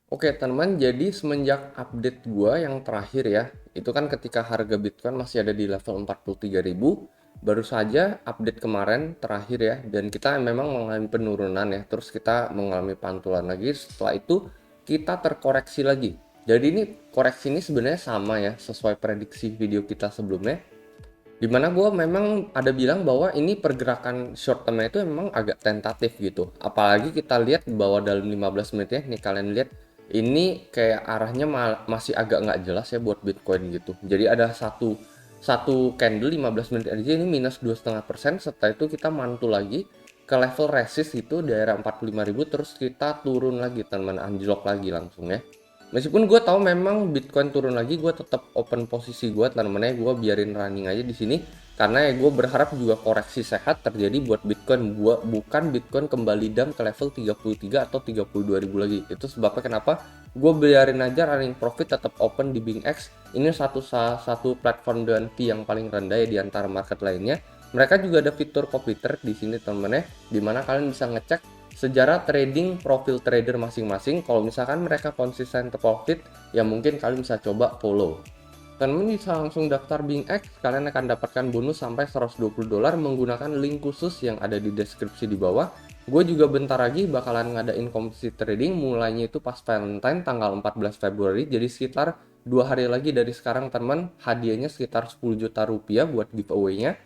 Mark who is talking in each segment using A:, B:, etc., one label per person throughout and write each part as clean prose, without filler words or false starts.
A: Oke teman, jadi semenjak update gua yang terakhir ya, itu kan ketika harga Bitcoin masih ada di level 43.000, baru saja update kemarin terakhir ya, dan kita memang mengalami penurunan ya, terus kita mengalami pantulan lagi, setelah itu kita terkoreksi lagi. Jadi ini koreksi ini sebenarnya sama ya, sesuai prediksi video kita sebelumnya, dimana gue memang ada bilang bahwa ini pergerakan short termnya itu memang agak tentatif gitu. Apalagi kita lihat bahwa dalam 15 menit ya, nih kalian lihat ini kayak arahnya masih agak nggak jelas ya buat Bitcoin gitu. Jadi ada satu satu candle 15 menit aja ini minus 2,5%. Setelah itu kita mantul lagi ke level resist itu daerah 45.000, terus kita turun lagi teman, anjlok lagi langsung ya. Meskipun gue tahu memang Bitcoin turun lagi, gue tetap open posisi gue, tanamannya gue biarin running aja di sini karena ya gue berharap juga koreksi sehat terjadi buat Bitcoin. Gue bukan Bitcoin kembali down ke level 33 atau 32 ribu lagi. Itu sebabnya kenapa gue biarin aja running profit tetap open di BingX. Ini satu platform dengan fee yang paling rendah ya di antara market lainnya. Mereka juga ada fitur copy trade di sini teman-teman ya, dimana kalian bisa ngecek sejarah trading profil trader masing-masing. Kalau misalkan mereka konsisten profit, ya mungkin kalian bisa coba follow. Teman bisa langsung daftar BingX, kalian akan dapatkan bonus sampai $120 menggunakan link khusus yang ada di deskripsi di bawah. Gue juga bentar lagi bakalan ngadain kompetisi trading, mulainya itu pas Valentine tanggal 14 Februari, jadi sekitar 2 hari lagi dari sekarang teman. Hadiahnya sekitar 10 juta rupiah buat giveaway-nya.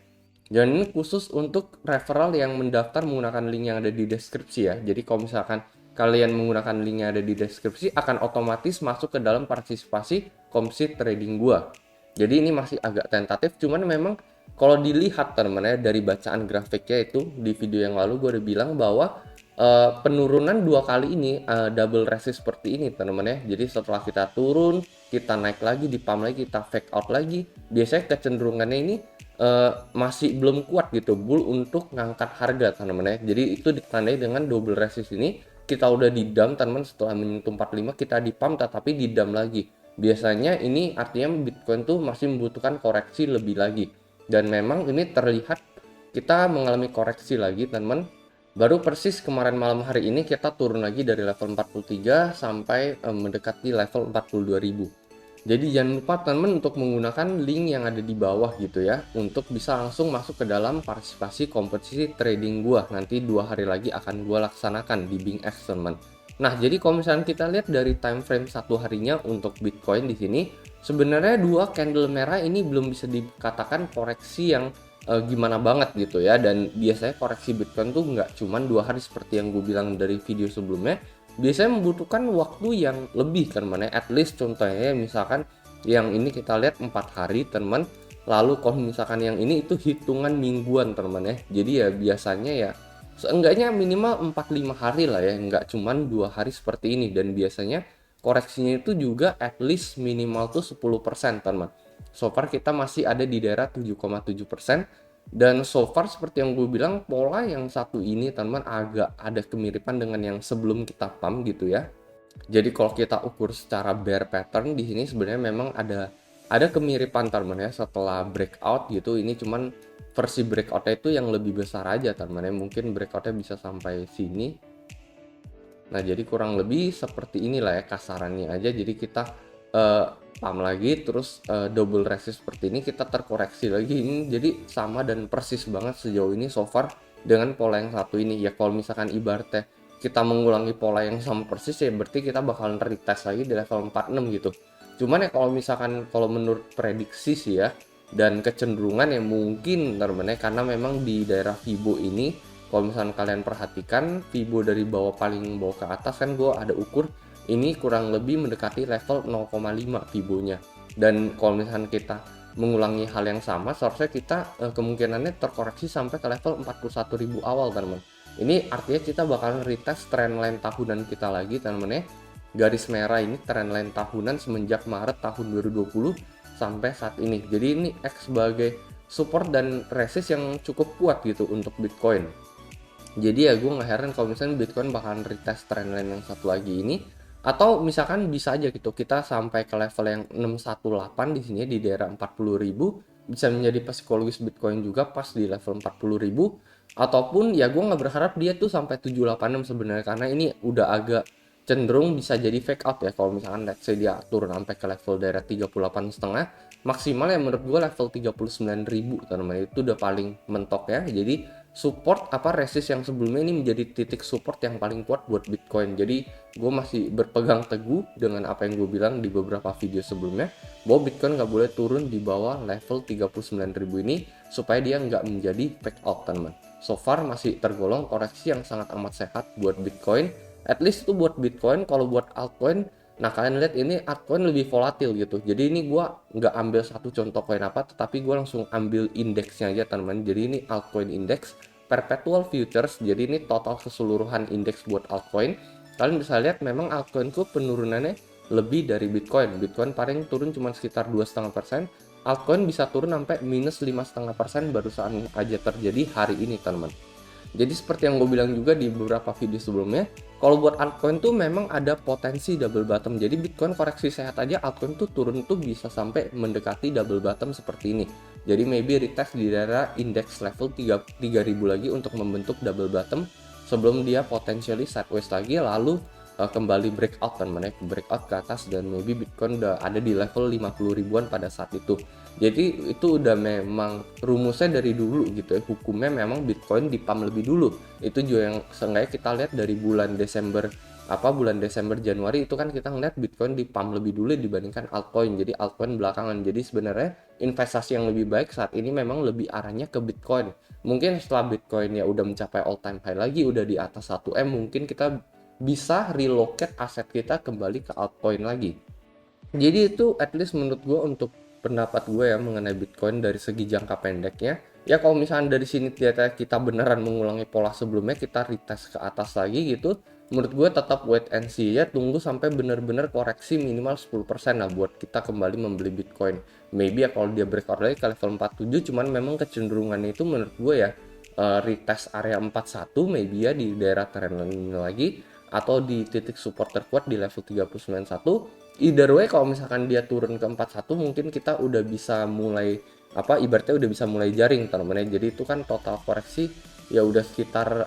A: Dan ini khusus untuk referral yang mendaftar menggunakan link yang ada di deskripsi ya. Jadi kalau misalkan kalian menggunakan link yang ada di deskripsi, akan otomatis masuk ke dalam partisipasi komisi trading gua. Jadi ini masih agak tentatif, cuman memang kalau dilihat teman-teman ya dari bacaan grafiknya itu di video yang lalu gue udah bilang bahwa penurunan 2 kali ini double resist seperti ini teman-teman ya. Jadi setelah kita turun, kita naik lagi, di pump lagi, kita fake out lagi. Biasanya kecenderungannya ini masih belum kuat gitu bull untuk ngangkat harga teman-teman ya. Jadi itu ditandai dengan double resist ini, kita udah di dump teman-teman, setelah menyentuh 45 kita di pump tetapi di dump lagi. Biasanya ini artinya Bitcoin tuh masih membutuhkan koreksi lebih lagi, dan memang ini terlihat kita mengalami koreksi lagi teman-teman. Baru persis kemarin malam hari ini kita turun lagi dari level 43 sampai mendekati level 42.000. Jadi jangan lupa teman-teman untuk menggunakan link yang ada di bawah gitu ya, untuk bisa langsung masuk ke dalam partisipasi kompetisi trading gua. Nanti 2 hari lagi akan gua laksanakan di BingX teman. Nah, jadi kalau misalnya kita lihat dari time frame satu harinya untuk Bitcoin di sini, sebenarnya dua candle merah ini belum bisa dikatakan koreksi yang gimana banget gitu ya. Dan biasanya koreksi Bitcoin tuh nggak cuman 2 hari seperti yang gue bilang dari video sebelumnya, biasanya membutuhkan waktu yang lebih kan mana, at least contohnya misalkan yang ini kita lihat 4 hari teman, lalu kalau misalkan yang ini itu hitungan mingguan teman ya. Jadi ya biasanya ya seenggaknya minimal 4-5 hari lah ya, nggak cuman 2 hari seperti ini. Dan biasanya koreksinya itu juga at least minimal tuh 10% teman. So far kita masih ada di daerah 7,7%. Dan so far seperti yang gue bilang, pola yang satu ini teman agak ada kemiripan dengan yang sebelum kita pump gitu ya. Jadi kalau kita ukur secara bear pattern di sini sebenarnya memang ada kemiripan teman ya, setelah breakout gitu. Ini cuman versi breakoutnya itu yang lebih besar aja teman ya, mungkin breakoutnya bisa sampai sini. Nah, jadi kurang lebih seperti inilah ya kasarannya aja. Jadi kita pump lagi, terus double resist seperti ini, kita terkoreksi lagi. Ini jadi sama dan persis banget sejauh ini so far dengan pola yang satu ini. Ya kalau misalkan ibaratnya kita mengulangi pola yang sama persis, ya berarti kita bakalan retest lagi di level 46 gitu. Cuman ya kalau misalkan kalau menurut prediksi sih ya, dan kecenderungan ya mungkin teman-teman ya, karena memang di daerah Fibo ini, kalau misalkan kalian perhatikan Fibo dari bawah paling bawah ke atas kan gue ada ukur, ini kurang lebih mendekati level 0,5 Fibonya. Dan kalau misalkan kita mengulangi hal yang sama, seharusnya kita kemungkinannya terkoreksi sampai ke level 41.000 awal teman-teman. Ini artinya kita bakalan retest trendline tahunan kita lagi teman-teman ya. Garis merah ini trendline tahunan semenjak Maret tahun 2020 sampai saat ini. Jadi ini X sebagai support dan resist yang cukup kuat gitu untuk Bitcoin. Jadi ya gue nggak heran kalau misalnya Bitcoin bakalan retest trendline yang satu lagi ini, atau misalkan bisa aja gitu kita sampai ke level yang 618 di sini di daerah 40.000, bisa menjadi psikologis Bitcoin juga pas di level 40.000. Ataupun ya gue nggak berharap dia tuh sampai 786 sebenarnya, karena ini udah agak cenderung bisa jadi fake out ya. Kalau misalkan let's say dia turun sampai ke level daerah 38,5, maksimal ya menurut gue level 39.000 teman-teman, itu udah paling mentok ya. Jadi support apa resist yang sebelumnya ini menjadi titik support yang paling kuat buat Bitcoin. Jadi gue masih berpegang teguh dengan apa yang gue bilang di beberapa video sebelumnya, bahwa Bitcoin nggak boleh turun di bawah level 39.000 ini supaya dia nggak menjadi fake out teman-teman. So far masih tergolong koreksi yang sangat amat sehat buat Bitcoin. At least itu buat Bitcoin. Kalau buat altcoin, nah kalian lihat ini altcoin lebih volatil gitu. Jadi ini gua nggak ambil satu contoh coin apa, tetapi gua langsung ambil indeksnya aja teman-teman. Jadi ini altcoin index perpetual futures. Jadi ini total keseluruhan indeks buat altcoin. Kalian bisa lihat memang altcoinku penurunannya lebih dari Bitcoin. Bitcoin paling turun cuma sekitar 2,5%. Altcoin bisa turun sampai minus 5,5% barusan aja terjadi hari ini teman-teman. Jadi seperti yang gue bilang juga di beberapa video sebelumnya, kalau buat altcoin tuh memang ada potensi double bottom. Jadi Bitcoin koreksi sehat aja, altcoin tuh turun tuh bisa sampai mendekati double bottom seperti ini. Jadi maybe retest di daerah index level 3000 lagi untuk membentuk double bottom sebelum dia potentially sideways lagi, lalu kembali breakout kan, mana breakout ke atas, dan maybe Bitcoin udah ada di level 50 ribuan pada saat itu. Jadi itu udah memang rumusnya dari dulu gitu ya, hukumnya memang Bitcoin di pump lebih dulu. Itu juga yang seenggaknya kita lihat dari bulan Desember Januari itu kan kita ngeliat Bitcoin di pump lebih dulu dibandingkan altcoin. Jadi altcoin belakangan. Jadi sebenarnya investasi yang lebih baik saat ini memang lebih arahnya ke Bitcoin. Mungkin setelah Bitcoin ya udah mencapai all time high lagi, udah di atas 1M, mungkin kita bisa relocate aset kita kembali ke altcoin lagi. Jadi itu at least menurut gue untuk pendapat gue ya mengenai Bitcoin dari segi jangka pendeknya. Ya kalau misalnya dari sini ternyata kita beneran mengulangi pola sebelumnya, kita retest ke atas lagi gitu, menurut gue tetap wait and see ya, tunggu sampai bener-bener koreksi minimal 10% lah buat kita kembali membeli Bitcoin. Maybe ya kalau dia breakout lagi ke level 47, cuman memang kecenderungannya itu menurut gue ya retest area 41 maybe ya di daerah trendline lagi, atau di titik support terkuat di level 39,1. Either way kalau misalkan dia turun ke 41, mungkin kita udah bisa mulai ibaratnya udah bisa mulai jaring teman-teman ya. Jadi itu kan total koreksi ya udah sekitar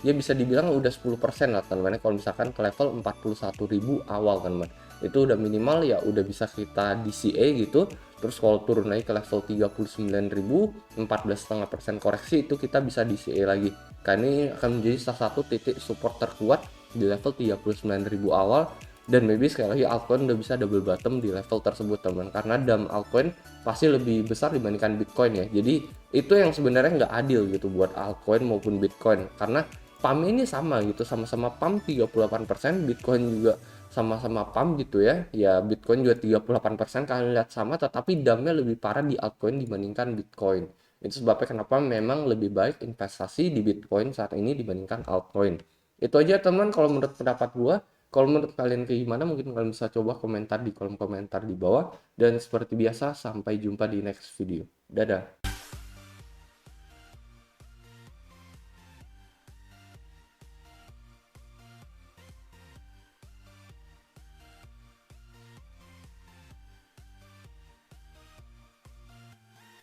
A: ya bisa dibilang udah 10% lah teman-teman ya, kalau misalkan ke level 41.000 awal teman-teman. Itu udah minimal ya udah bisa kita DCA gitu. Terus kalau turun lagi ke level 39.000, 14,5% koreksi, itu kita bisa DCA lagi. Karena ini akan menjadi salah satu titik support terkuat di level 39.000 awal. Dan maybe sekali lagi altcoin udah bisa double bottom di level tersebut teman, karena dam altcoin pasti lebih besar dibandingkan Bitcoin ya. Jadi itu yang sebenarnya nggak adil gitu buat altcoin maupun Bitcoin, karena pump ini sama gitu, sama-sama pump 38%, Bitcoin juga sama-sama pump gitu ya. Ya Bitcoin juga 38%, kalian lihat sama, tetapi damnya lebih parah di altcoin dibandingkan Bitcoin. Itu sebabnya kenapa memang lebih baik investasi di Bitcoin saat ini dibandingkan altcoin. Itu aja teman kalau menurut pendapat gua. Kalau menurut kalian kayak gimana, mungkin kalian bisa coba komentar di kolom komentar di bawah. Dan seperti biasa, sampai jumpa di next video. Dadah.